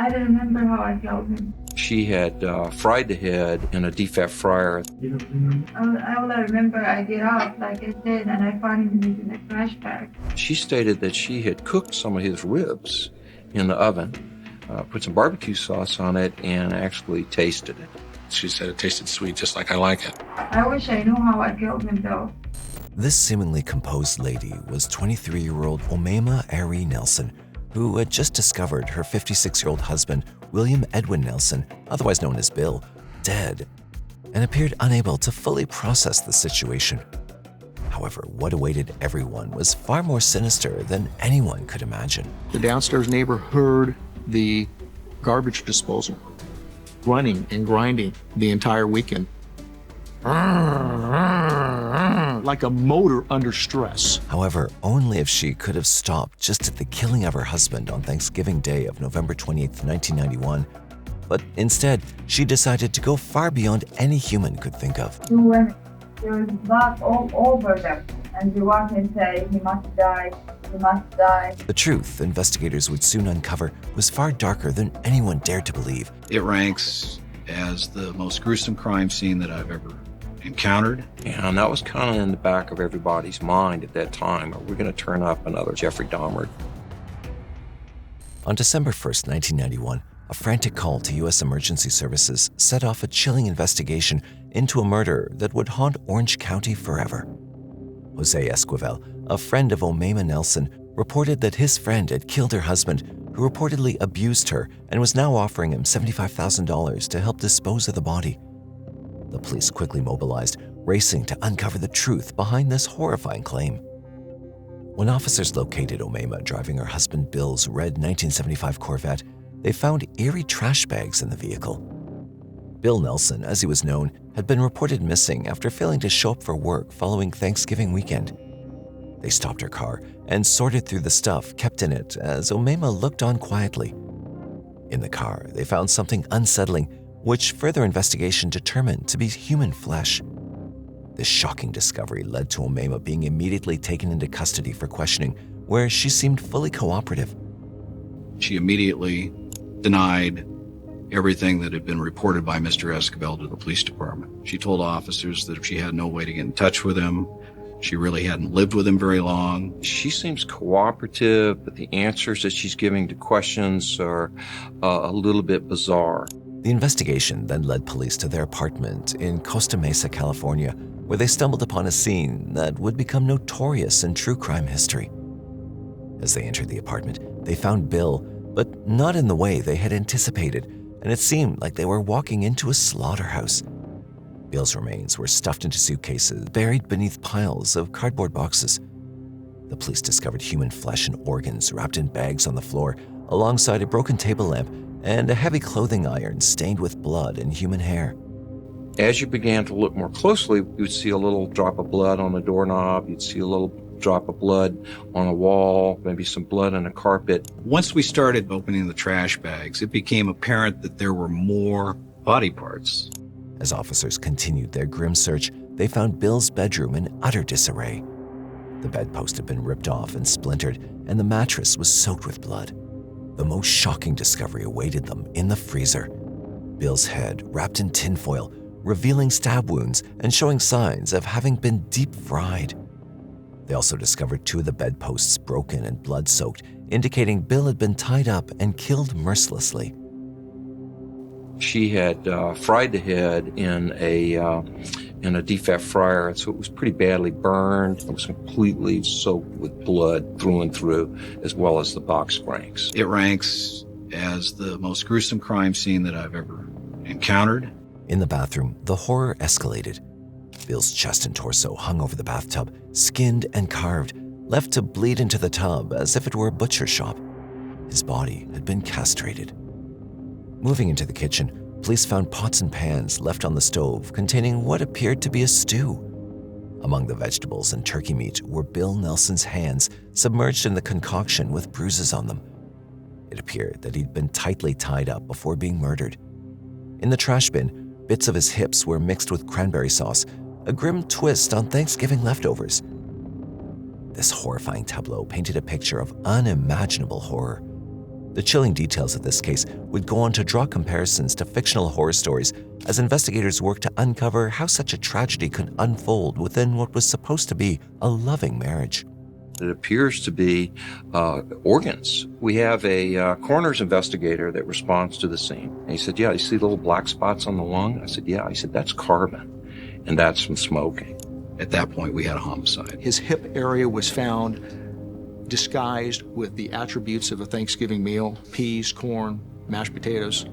I don't remember how I killed him. She had fried the head in a deep-fat fryer. All I remember, I get up, like I said, and I found him in a trash bag. She stated that she had cooked some of his ribs in the oven, put some barbecue sauce on it, and actually tasted it. She said it tasted sweet, just like I like it. I wish I knew how I killed him, though. This seemingly composed lady was 23-year-old Omema Ari Nelson, who had just discovered her 56-year-old husband, William Edwin Nelson, otherwise known as Bill, dead, and appeared unable to fully process the situation. However, what awaited everyone was far more sinister than anyone could imagine. The downstairs neighbor heard the garbage disposal running and grinding the entire weekend. Like a motor under stress. However, only if she could have stopped just at the killing of her husband on Thanksgiving Day of November 28, 1991. But instead, she decided to go far beyond any human could think of. When there was blood all over them, and you want to say, he must die, he must die. The truth investigators would soon uncover was far darker than anyone dared to believe. It ranks as the most gruesome crime scene that I've ever encountered. And that was kind of in the back of everybody's mind at that time. Are we going to turn up another Jeffrey Dahmer? On December 1st, 1991, a frantic call to U.S. Emergency Services set off a chilling investigation into a murder that would haunt Orange County forever. Jose Esquivel, a friend of Omema Nelson, reported that his friend had killed her husband, who reportedly abused her and was now offering him $75,000 to help dispose of the body. The police quickly mobilized, racing to uncover the truth behind this horrifying claim. When officers located Omema driving her husband Bill's red 1975 Corvette, they found eerie trash bags in the vehicle. Bill Nelson, as he was known, had been reported missing after failing to show up for work following Thanksgiving weekend. They stopped her car and sorted through the stuff kept in it as Omema looked on quietly. In the car, they found something unsettling, which further investigation determined to be human flesh. This shocking discovery led to Omema being immediately taken into custody for questioning, where she seemed fully cooperative. She immediately denied everything that had been reported by Mr. Esquivel to the police department. She told officers that she had no way to get in touch with him. She really hadn't lived with him very long. She seems cooperative, but the answers that she's giving to questions are a little bit bizarre. The investigation then led police to their apartment in Costa Mesa, California, where they stumbled upon a scene that would become notorious in true crime history. As they entered the apartment, they found Bill, but not in the way they had anticipated, and it seemed like they were walking into a slaughterhouse. Bill's remains were stuffed into suitcases, buried beneath piles of cardboard boxes. The police discovered human flesh and organs wrapped in bags on the floor, alongside a broken table lamp and a heavy clothing iron stained with blood and human hair. As you began to look more closely, you'd see a little drop of blood on the doorknob, you'd see a little drop of blood on a wall, maybe some blood on a carpet. Once we started opening the trash bags, it became apparent that there were more body parts. As officers continued their grim search, they found Bill's bedroom in utter disarray. The bedpost had been ripped off and splintered, and the mattress was soaked with blood. The most shocking discovery awaited them in the freezer. Bill's head wrapped in tinfoil, revealing stab wounds and showing signs of having been deep fried. They also discovered 2 of the bedposts broken and blood-soaked, indicating Bill had been tied up and killed mercilessly. She had fried the head in a deep-fat fryer, so it was pretty badly burned. It was completely soaked with blood through and through, as well as the box springs. It ranks as the most gruesome crime scene that I've ever encountered. In the bathroom, the horror escalated. Bill's chest and torso hung over the bathtub, skinned and carved, left to bleed into the tub as if it were a butcher shop. His body had been castrated. Moving into the kitchen, police found pots and pans left on the stove containing what appeared to be a stew. Among the vegetables and turkey meat were Bill Nelson's hands submerged in the concoction with bruises on them. It appeared that he'd been tightly tied up before being murdered. In the trash bin, bits of his hips were mixed with cranberry sauce, a grim twist on Thanksgiving leftovers. This horrifying tableau painted a picture of unimaginable horror. The chilling details of this case would go on to draw comparisons to fictional horror stories as investigators worked to uncover how such a tragedy could unfold within what was supposed to be a loving marriage. It appears to be organs. We have a coroner's investigator that responds to the scene. And he said, yeah, you see little black spots on the lung? I said, yeah. He said, that's carbon, and that's from smoking. At that point, we had a homicide. His hip area was found disguised with the attributes of a Thanksgiving meal: peas, corn, mashed potatoes,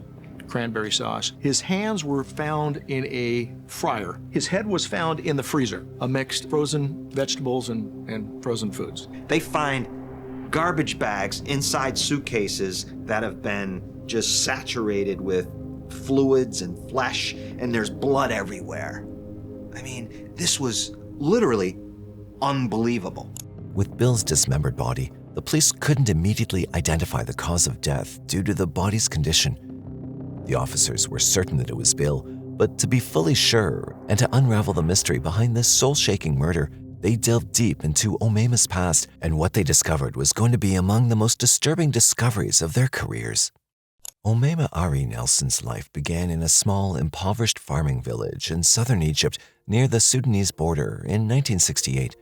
cranberry sauce. His hands were found in a fryer. His head was found in the freezer, amidst frozen vegetables and frozen foods. They find garbage bags inside suitcases that have been just saturated with fluids and flesh, and there's blood everywhere. I mean, this was literally unbelievable. With Bill's dismembered body, the police couldn't immediately identify the cause of death due to the body's condition. The officers were certain that it was Bill, but to be fully sure and to unravel the mystery behind this soul-shaking murder, they delved deep into Omema's past, and what they discovered was going to be among the most disturbing discoveries of their careers. Omema Ari Nelson's life began in a small, impoverished farming village in southern Egypt near the Sudanese border in 1968.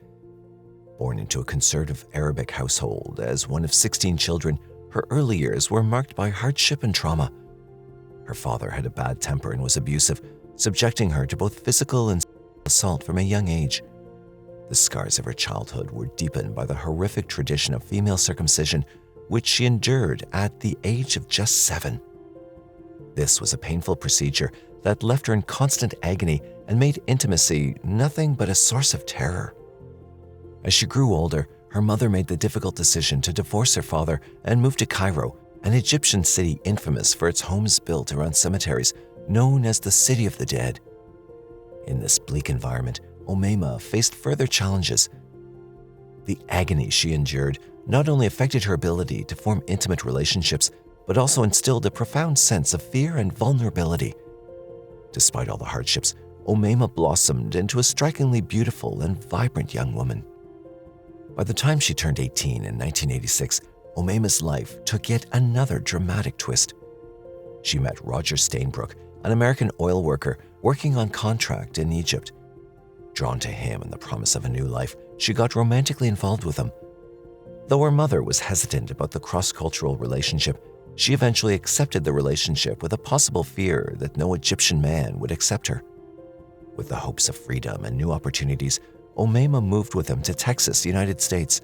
Born into a conservative Arabic household as one of 16 children, her early years were marked by hardship and trauma. Her father had a bad temper and was abusive, subjecting her to both physical and assault from a young age. The scars of her childhood were deepened by the horrific tradition of female circumcision, which she endured at the age of just 7. This was a painful procedure that left her in constant agony and made intimacy nothing but a source of terror. As she grew older, her mother made the difficult decision to divorce her father and move to Cairo, an Egyptian city infamous for its homes built around cemeteries, known as the City of the Dead. In this bleak environment, Omema faced further challenges. The agony she endured not only affected her ability to form intimate relationships, but also instilled a profound sense of fear and vulnerability. Despite all the hardships, Omema blossomed into a strikingly beautiful and vibrant young woman. By the time she turned 18 in 1986, Omema's life took yet another dramatic twist. She met Roger Stainbrook, an American oil worker working on contract in Egypt. Drawn to him and the promise of a new life, she got romantically involved with him. Though her mother was hesitant about the cross-cultural relationship, she eventually accepted the relationship with a possible fear that no Egyptian man would accept her. With the hopes of freedom and new opportunities, Omema moved with him to Texas, United States.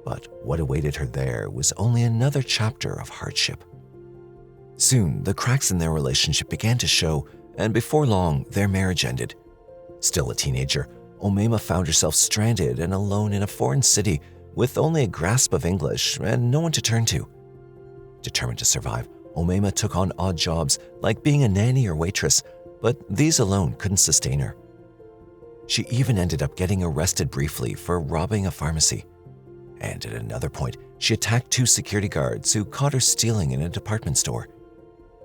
But what awaited her there was only another chapter of hardship. Soon, the cracks in their relationship began to show, and before long, their marriage ended. Still a teenager, Omema found herself stranded and alone in a foreign city with only a grasp of English and no one to turn to. Determined to survive, Omema took on odd jobs like being a nanny or waitress, but these alone couldn't sustain her. She even ended up getting arrested briefly for robbing a pharmacy. And at another point, she attacked 2 security guards who caught her stealing in a department store.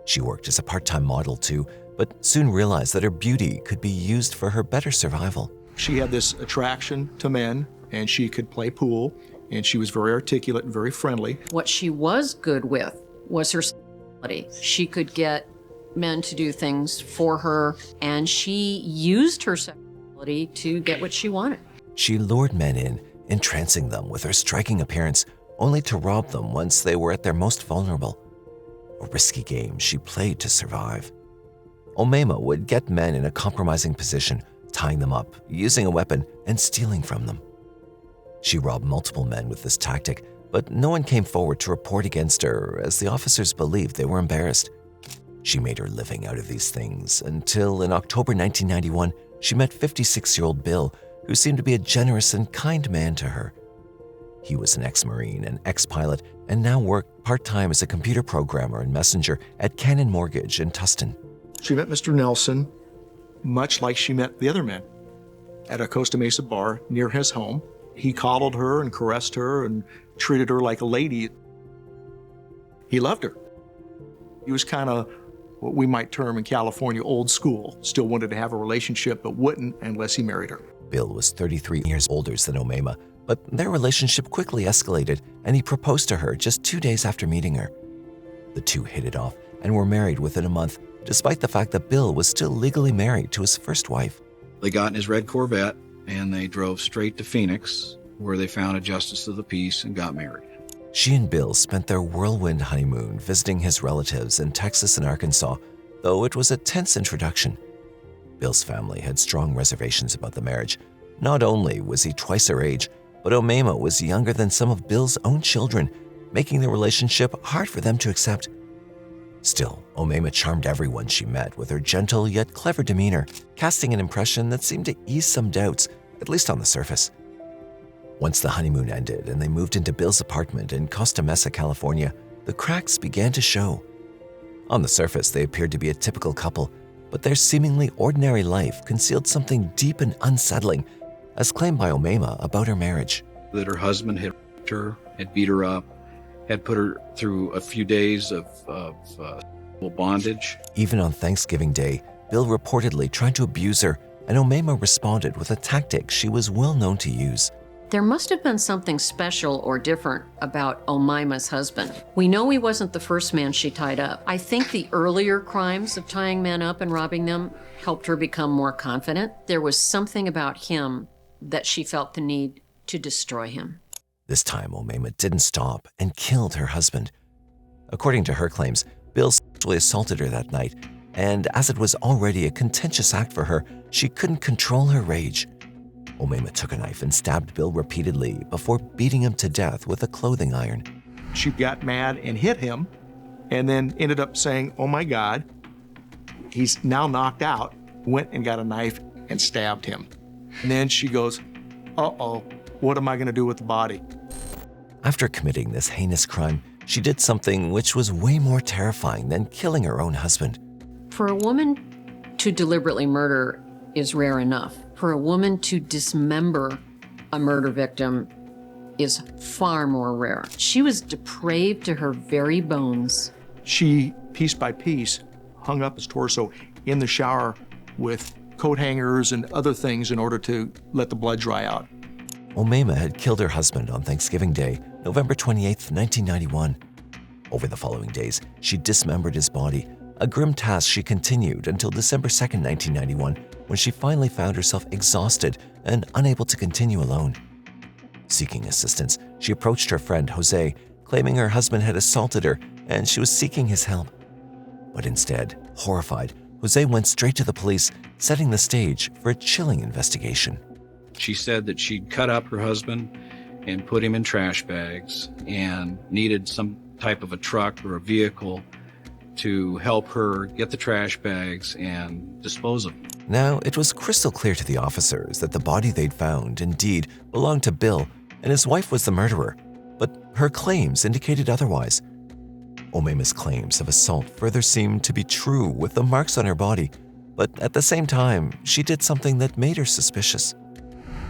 She worked as a part-time model too, but soon realized that her beauty could be used for her better survival. She had this attraction to men, and she could play pool, and she was very articulate and very friendly. What she was good with was her sexuality. She could get men to do things for her, and she used her sexuality to get what she wanted. She lured men in, entrancing them with her striking appearance, only to rob them once they were at their most vulnerable. A risky game she played to survive. Omema would get men in a compromising position, tying them up, using a weapon, and stealing from them. She robbed multiple men with this tactic, but no one came forward to report against her as the officers believed they were embarrassed. She made her living out of these things until in October 1991, she met 56-year-old Bill, who seemed to be a generous and kind man to her. He was an ex-Marine and ex-pilot and now worked part-time as a computer programmer and messenger at Cannon Mortgage in Tustin. She met Mr. Nelson much like she met the other men at a Costa Mesa bar near his home. He coddled her and caressed her and treated her like a lady. He loved her. He was kind of what we might term in California old school, still wanted to have a relationship but wouldn't unless he married her. Bill was 33 years older than Omema, But their relationship quickly escalated, and he proposed to her just 2 days after meeting her. The two hit it off and were married within a month, despite the fact that Bill was still legally married to his first wife. They got in his red Corvette and they drove straight to Phoenix, where they found a justice of the peace and got married. She and Bill spent their whirlwind honeymoon visiting his relatives in Texas and Arkansas, though it was a tense introduction. Bill's family had strong reservations about the marriage. Not only was he twice her age, but Omaima was younger than some of Bill's own children, making the relationship hard for them to accept. Still, Omaima charmed everyone she met with her gentle yet clever demeanor, casting an impression that seemed to ease some doubts, at least on the surface. Once the honeymoon ended and they moved into Bill's apartment in Costa Mesa, California, the cracks began to show. On the surface, they appeared to be a typical couple, but their seemingly ordinary life concealed something deep and unsettling, as claimed by Omaima about her marriage. That her husband had raped her, had beat her up, had put her through a few days of bondage. Even on Thanksgiving Day, Bill reportedly tried to abuse her, and Omaima responded with a tactic she was well known to use. There must have been something special or different about Omaima's husband. We know he wasn't the first man she tied up. I think the earlier crimes of tying men up and robbing them helped her become more confident. There was something about him that she felt the need to destroy him. This time, Omaima didn't stop and killed her husband. According to her claims, Bill sexually assaulted her that night, and as it was already a contentious act for her, she couldn't control her rage. Omaima took a knife and stabbed Bill repeatedly before beating him to death with a clothing iron. She got mad and hit him, and then ended up saying, "Oh my God, he's now knocked out," went and got a knife and stabbed him. And then she goes, "Uh-oh, what am I going to do with the body?" After committing this heinous crime, she did something which was way more terrifying than killing her own husband. For a woman to deliberately murder is rare enough. For a woman to dismember a murder victim is far more rare. She was depraved to her very bones. She, piece by piece, hung up his torso in the shower with coat hangers and other things in order to let the blood dry out. Omaima had killed her husband on Thanksgiving Day, November 28, 1991. Over the following days, she dismembered his body, a grim task she continued until December 2, 1991, when she finally found herself exhausted and unable to continue alone. Seeking assistance, she approached her friend Jose, claiming her husband had assaulted her and she was seeking his help. But instead, horrified, Jose went straight to the police, setting the stage for a chilling investigation. She said that she'd cut up her husband and put him in trash bags and needed some type of a truck or a vehicle to help her get the trash bags and dispose of them. Now, it was crystal clear to the officers that the body they'd found indeed belonged to Bill, and his wife was the murderer, but her claims indicated otherwise. Omaima's claims of assault further seemed to be true with the marks on her body, but at the same time, she did something that made her suspicious.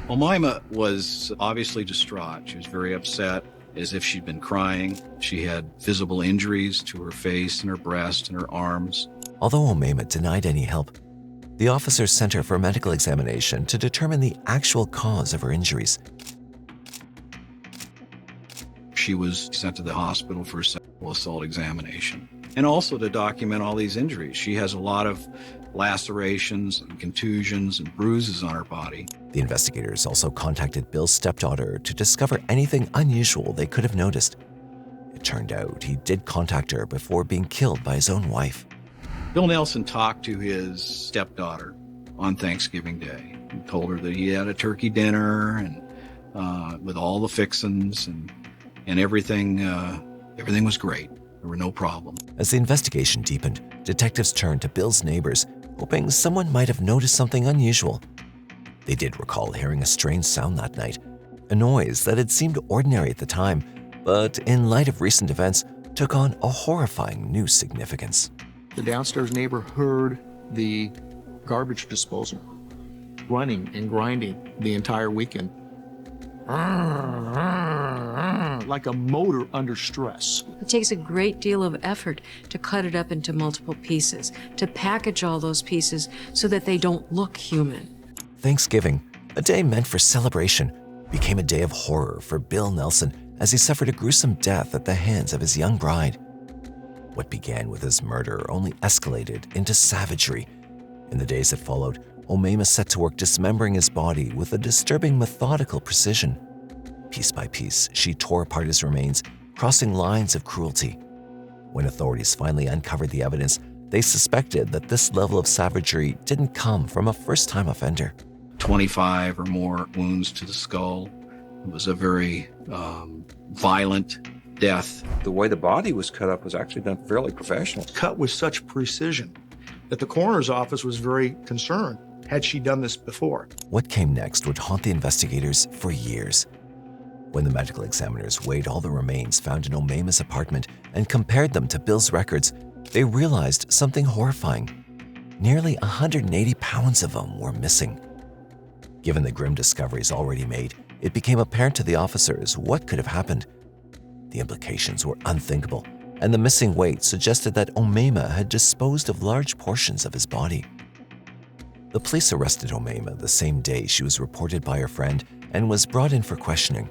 Omaima was obviously distraught. She was very upset, as if she'd been crying. She had visible injuries to her face and her breast and her arms. Although Omaima denied any help, the officers sent her for a medical examination to determine the actual cause of her injuries. She was sent to the hospital for a sexual assault examination, and also to document all these injuries. She has a lot of lacerations and contusions and bruises on her body. The investigators also contacted Bill's stepdaughter to discover anything unusual they could have noticed. It turned out he did contact her before being killed by his own wife. Bill Nelson talked to his stepdaughter on Thanksgiving Day and told her that he had a turkey dinner and with all the fixins and everything. Everything was great. There were no problems. As the investigation deepened, detectives turned to Bill's neighbors, hoping someone might have noticed something unusual. They did recall hearing a strange sound that night, a noise that had seemed ordinary at the time, but in light of recent events, took on a horrifying new significance. The downstairs neighbor heard the garbage disposal running and grinding the entire weekend. Like a motor under stress. It takes a great deal of effort to cut it up into multiple pieces, to package all those pieces so that they don't look human. Thanksgiving, a day meant for celebration, became a day of horror for Bill Nelson as he suffered a gruesome death at the hands of his young bride. What began with his murder only escalated into savagery. In the days that followed, Omaima set to work dismembering his body with a disturbing methodical precision. Piece by piece, she tore apart his remains, crossing lines of cruelty. When authorities finally uncovered the evidence, they suspected that this level of savagery didn't come from a first-time offender. 25 or more wounds to the skull. It was a very violent death. The way the body was cut up was actually done fairly professional. Cut with such precision that the coroner's office was very concerned. Had she done this before? What came next would haunt the investigators for years. When the medical examiners weighed all the remains found in Omaima's apartment and compared them to Bill's records, they realized something horrifying. Nearly 180 pounds of them were missing. Given the grim discoveries already made, it became apparent to the officers what could have happened. The implications were unthinkable, and the missing weight suggested that Omaima had disposed of large portions of his body. The police arrested Omaima the same day she was reported by her friend and was brought in for questioning.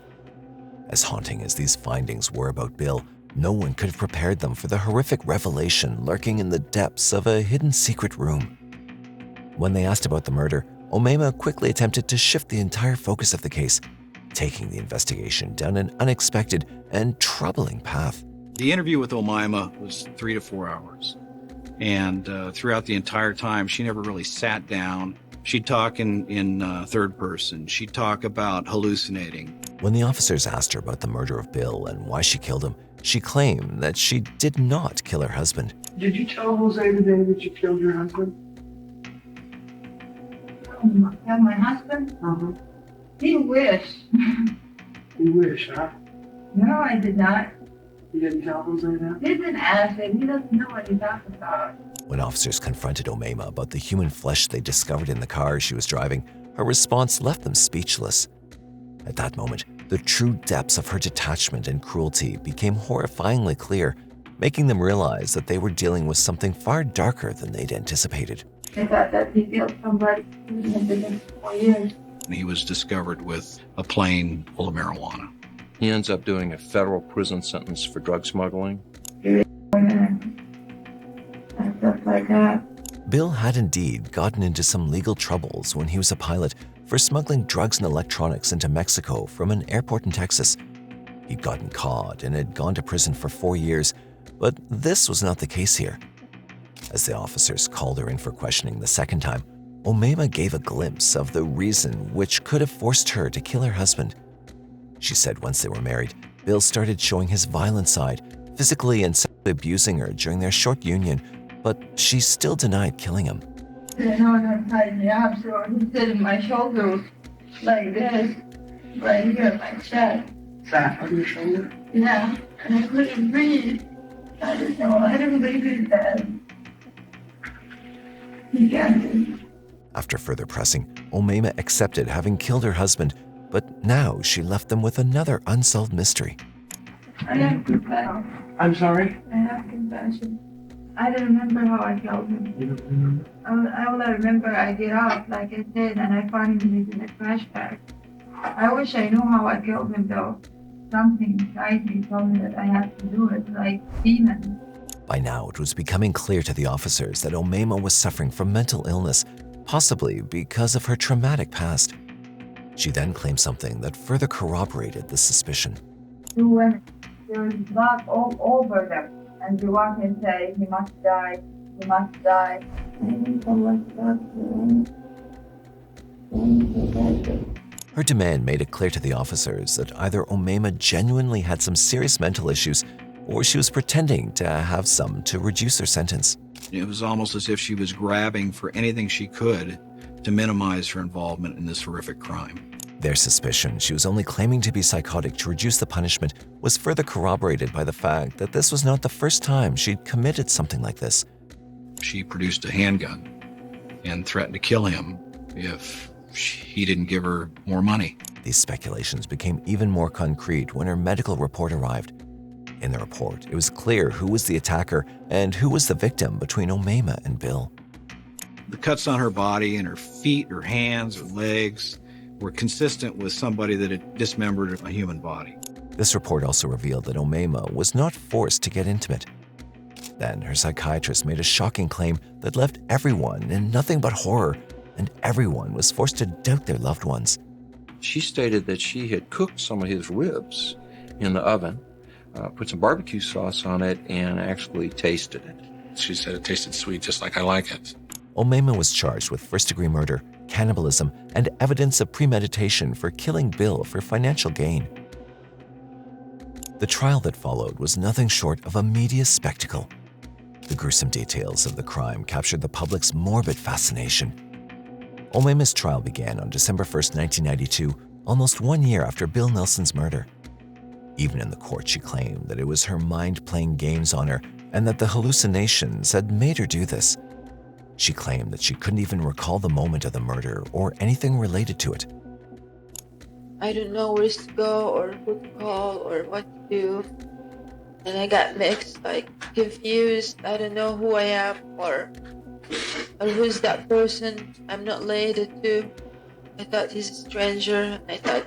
As haunting as these findings were about Bill, no one could have prepared them for the horrific revelation lurking in the depths of a hidden secret room. When they asked about the murder, Omaima quickly attempted to shift the entire focus of the case, taking the investigation down an unexpected and troubling path. The interview with Omaima was 3 to 4 hours. And throughout the entire time, she never really sat down. She'd talk in third person. She'd talk about hallucinating. When the officers asked her about the murder of Bill and why she killed him, she claimed that she did not kill her husband. Did you tell Jose the day that you killed your husband? Tell my husband? He wished. You wish, huh? No, I did not. You didn't tell Jose that? He didn't ask it. He doesn't know what he's talking about. When officers confronted Omaima about the human flesh they discovered in the car she was driving, her response left them speechless. At that moment, the true depths of her detachment and cruelty became horrifyingly clear, making them realize that they were dealing with something far darker than they'd anticipated. They thought that he killed somebody who had been in 4 years. He was discovered with a plane full of marijuana. He ends up doing a federal prison sentence for drug smuggling. And stuff like that. Bill had indeed gotten into some legal troubles when he was a pilot for smuggling drugs and electronics into Mexico from an airport in Texas. He'd gotten caught and had gone to prison for 4 years, but this was not the case here. As the officers called her in for questioning the second time, Omaima gave a glimpse of the reason which could have forced her to kill her husband. She said once they were married, Bill started showing his violent side, physically and sexually abusing her during their short union, but she still denied killing him. You know, and tied me up, so he said in my shoulder like this, right here in my chest. Fat on your shoulder? Yeah, and I couldn't breathe. I didn't know, I didn't believe he's dead. He can't breathe. After further pressing, Omaima accepted having killed her husband, but now she left them with another unsolved mystery. I have compassion. I'm sorry? I have compassion. I don't remember how I killed him. You don't remember? All I remember, I get up, like I said, and I find him in a trash bag. I wish I knew how I killed him, though. Something inside me told me that I had to do it, like demons. By now, it was becoming clear to the officers that Omaima was suffering from mental illness, possibly because of her traumatic past. She then claimed something that further corroborated the suspicion. 2 women, there was blood all over them, and the one can say, he must die, he must die. Her demand made it clear to the officers that either Omaima genuinely had some serious mental issues, or she was pretending to have some to reduce her sentence. It was almost as if she was grabbing for anything she could to minimize her involvement in this horrific crime. Their suspicion she was only claiming to be psychotic to reduce the punishment was further corroborated by the fact that this was not the first time she'd committed something like this. She produced a handgun and threatened to kill him if he didn't give her more money. These speculations became even more concrete when her medical report arrived. In the report, it was clear who was the attacker and who was the victim between Omaima and Bill. The cuts on her body and her feet, her hands, her legs were consistent with somebody that had dismembered a human body. This report also revealed that Omaima was not forced to get intimate. Then her psychiatrist made a shocking claim that left everyone in nothing but horror, and everyone was forced to doubt their loved ones. She stated that she had cooked some of his ribs in the oven, put some barbecue sauce on it, and actually tasted it. She said it tasted sweet, just like I like it. Omaima was charged with first-degree murder, cannibalism, and evidence of premeditation for killing Bill for financial gain. The trial that followed was nothing short of a media spectacle. The gruesome details of the crime captured the public's morbid fascination. Omaima's trial began on December 1st, 1992, almost 1 year after Bill Nelson's murder. Even in the court, she claimed that it was her mind playing games on her and that the hallucinations had made her do this. She claimed that she couldn't even recall the moment of the murder or anything related to it. I don't know where to go or who to call or what to do. And I got mixed, confused. I don't know who I am or who's that person I'm not related to. I thought he's a stranger. I thought,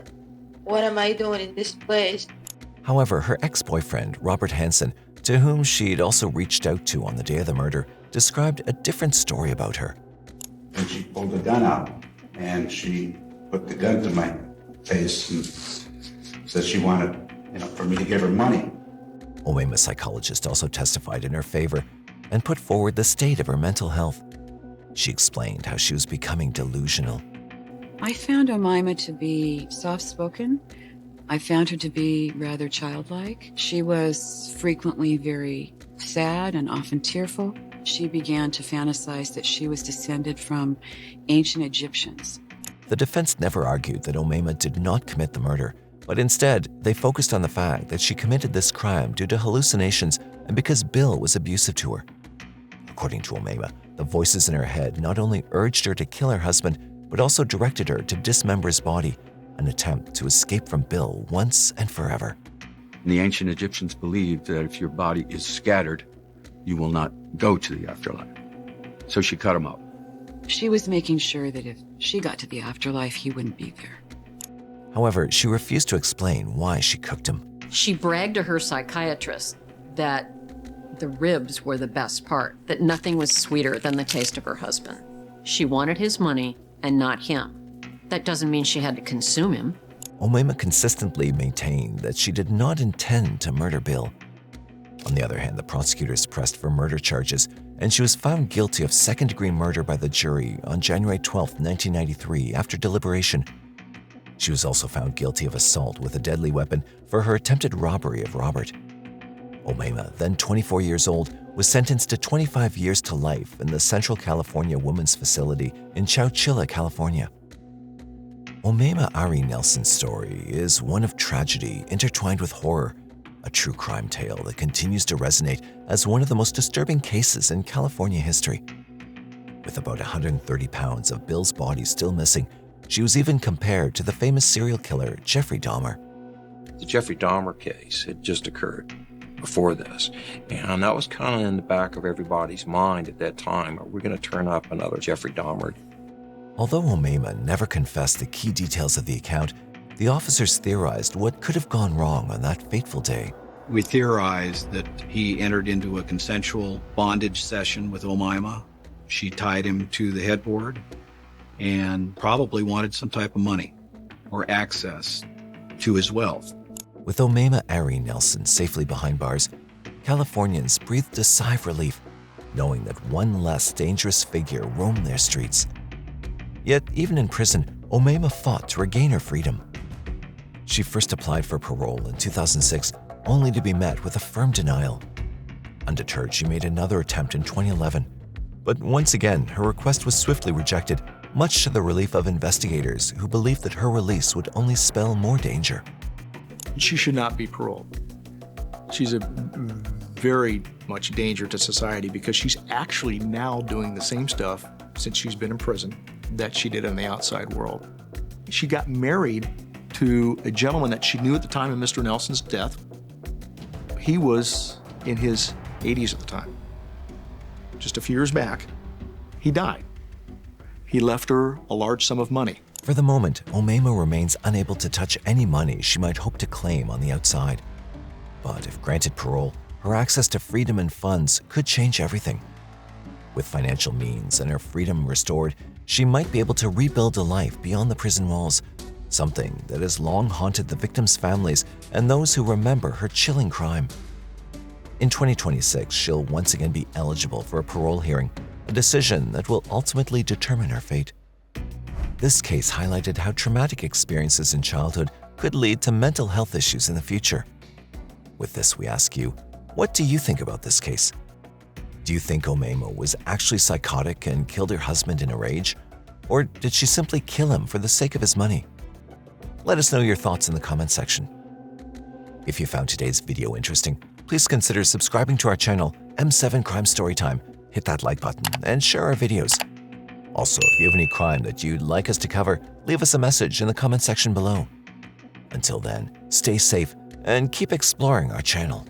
what am I doing in this place? However, her ex-boyfriend, Robert Hansen, to whom she'd also reached out to on the day of the murder, described a different story about her. And she pulled the gun out, and she put the gun to my face and said she wanted, for me to give her money. Omaima's psychologist also testified in her favor and put forward the state of her mental health. She explained how she was becoming delusional. I found Omaima to be soft-spoken. I found her to be rather childlike. She was frequently very sad and often tearful. She began to fantasize that she was descended from ancient Egyptians. The defense never argued that Omaima did not commit the murder, but instead, they focused on the fact that she committed this crime due to hallucinations and because Bill was abusive to her. According to Omaima, the voices in her head not only urged her to kill her husband, but also directed her to dismember his body, an attempt to escape from Bill once and forever. The ancient Egyptians believed that if your body is scattered, you will not go to the afterlife. So she cut him up. She was making sure that if she got to the afterlife, he wouldn't be there. However, she refused to explain why she cooked him. She bragged to her psychiatrist that the ribs were the best part, that nothing was sweeter than the taste of her husband. She wanted his money and not him. That doesn't mean she had to consume him. Omaima consistently maintained that she did not intend to murder Bill. On the other hand, the prosecutors pressed for murder charges, and she was found guilty of second-degree murder by the jury on January 12, 1993, after deliberation. She was also found guilty of assault with a deadly weapon for her attempted robbery of Robert. Omaima, then 24 years old, was sentenced to 25 years to life in the Central California Women's Facility in Chowchilla, California. Omaima Ari Nelson's story is one of tragedy intertwined with horror, a true crime tale that continues to resonate as one of the most disturbing cases in California history. With about 130 pounds of Bill's body still missing, she was even compared to the famous serial killer Jeffrey Dahmer. The Jeffrey Dahmer case had just occurred before this, and that was kind of in the back of everybody's mind at that time. Are we going to turn up another Jeffrey Dahmer? Although Omaima never confessed the key details of the account, the officers theorized what could have gone wrong on that fateful day. We theorized that he entered into a consensual bondage session with Omaima. She tied him to the headboard and probably wanted some type of money or access to his wealth. With Omaima Ari Nelson safely behind bars, Californians breathed a sigh of relief, knowing that one less dangerous figure roamed their streets. Yet, even in prison, Omaima fought to regain her freedom. She first applied for parole in 2006, only to be met with a firm denial. Undeterred, she made another attempt in 2011. But once again, her request was swiftly rejected, much to the relief of investigators who believed that her release would only spell more danger. She should not be paroled. She's a very much danger to society because she's actually now doing the same stuff since she's been in prison that she did in the outside world. She got married to a gentleman that she knew at the time of Mr. Nelson's death. He was in his 80s at the time. Just a few years back, he died. He left her a large sum of money. For the moment, Omaima remains unable to touch any money she might hope to claim on the outside. But if granted parole, her access to freedom and funds could change everything. With financial means and her freedom restored, she might be able to rebuild a life beyond the prison walls, something that has long haunted the victims' families and those who remember her chilling crime. In 2026, she'll once again be eligible for a parole hearing, a decision that will ultimately determine her fate. This case highlighted how traumatic experiences in childhood could lead to mental health issues in the future. With this, we ask you, what do you think about this case? Do you think Omaima was actually psychotic and killed her husband in a rage? Or did she simply kill him for the sake of his money? Let us know your thoughts in the comment section. If you found today's video interesting, please consider subscribing to our channel, M7 Crime Storytime. Hit that like button and share our videos. Also, if you have any crime that you'd like us to cover, leave us a message in the comment section below. Until then, stay safe and keep exploring our channel.